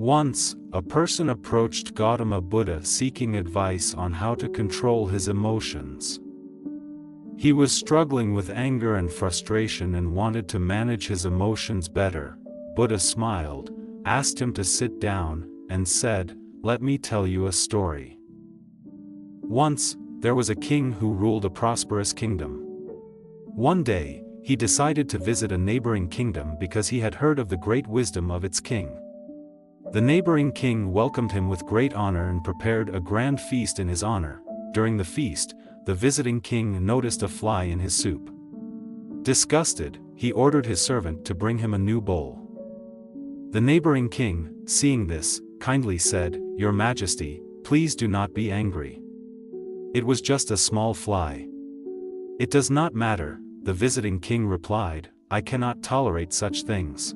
Once, a person approached Gautama Buddha seeking advice on how to control his emotions. He was struggling with anger and frustration and wanted to manage his emotions better. Buddha smiled, asked him to sit down, and said, "Let me tell you a story. Once, there was a king who ruled a prosperous kingdom. One day, he decided to visit a neighboring kingdom because he had heard of the great wisdom of its king. The neighboring king welcomed him with great honor and prepared a grand feast in his honor. During the feast, the visiting king noticed a fly in his soup. Disgusted, he ordered his servant to bring him a new bowl. The neighboring king, seeing this, kindly said, "Your Majesty, please do not be angry. It was just a small fly." "It does not matter," the visiting king replied, "I cannot tolerate such things.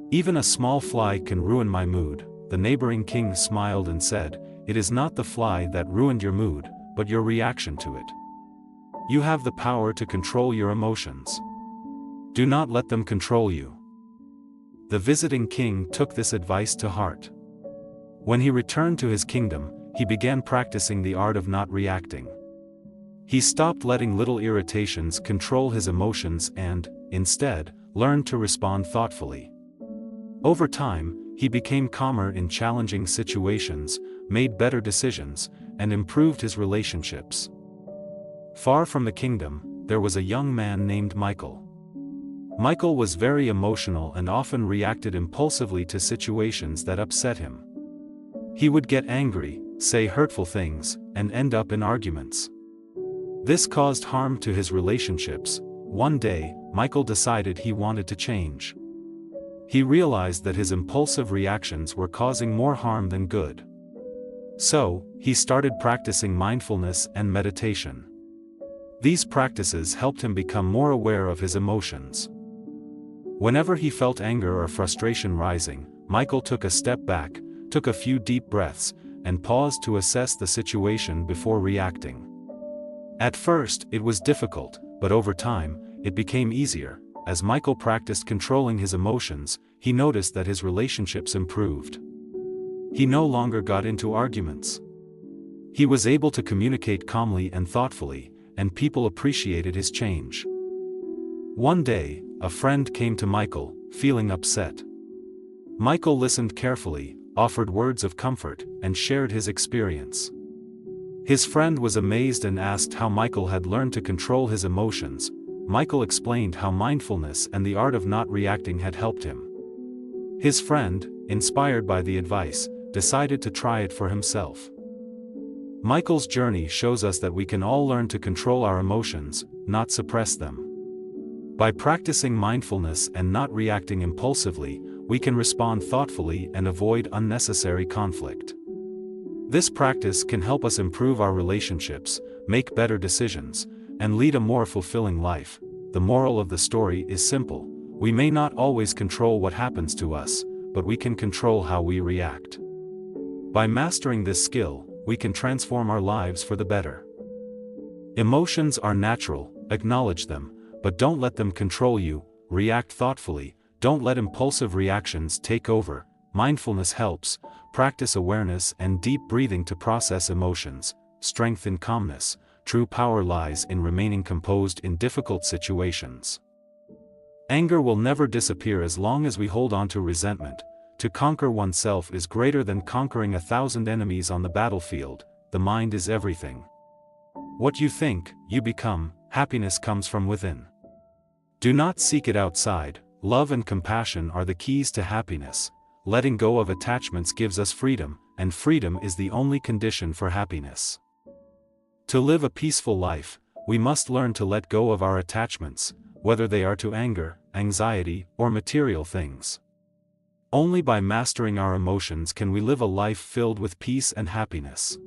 Even a small fly can ruin my mood." The neighboring king smiled and said, "It is not the fly that ruined your mood, but your reaction to it. You have the power to control your emotions. Do not let them control you." The visiting king took this advice to heart. When he returned to his kingdom, he began practicing the art of not reacting. He stopped letting little irritations control his emotions and, instead, learned to respond thoughtfully. Over time, he became calmer in challenging situations, made better decisions, and improved his relationships. Far from the kingdom, there was a young man named Michael. Michael was very emotional and often reacted impulsively to situations that upset him. He would get angry, say hurtful things, and end up in arguments. This caused harm to his relationships. One day, Michael decided he wanted to change. He realized that his impulsive reactions were causing more harm than good. So, he started practicing mindfulness and meditation. These practices helped him become more aware of his emotions. Whenever he felt anger or frustration rising, Michael took a step back, took a few deep breaths, and paused to assess the situation before reacting. At first, it was difficult, but over time, it became easier. As Michael practiced controlling his emotions, he noticed that his relationships improved. He no longer got into arguments. He was able to communicate calmly and thoughtfully, and people appreciated his change. One day, a friend came to Michael, feeling upset. Michael listened carefully, offered words of comfort, and shared his experience. His friend was amazed and asked how Michael had learned to control his emotions. Michael explained how mindfulness and the art of not reacting had helped him. His friend, inspired by the advice, decided to try it for himself. Michael's journey shows us that we can all learn to control our emotions, not suppress them. By practicing mindfulness and not reacting impulsively, we can respond thoughtfully and avoid unnecessary conflict. This practice can help us improve our relationships, make better decisions, and lead a more fulfilling life. The moral of the story is simple. We may not always control what happens to us, but we can control how we react. By mastering this skill, we can transform our lives for the better. Emotions are natural, acknowledge them, but don't let them control you. React thoughtfully, don't let impulsive reactions take over. Mindfulness helps. Practice awareness and deep breathing to process emotions. Strength in calmness. True power lies in remaining composed in difficult situations. Anger will never disappear as long as we hold on to resentment. To conquer oneself is greater than conquering 1,000 enemies on the battlefield. The mind is everything. What you think, you become. Happiness comes from within. Do not seek it outside. Love and compassion are the keys to happiness. Letting go of attachments gives us freedom, and freedom is the only condition for happiness. To live a peaceful life, we must learn to let go of our attachments, whether they are to anger, anxiety, or material things. Only by mastering our emotions can we live a life filled with peace and happiness.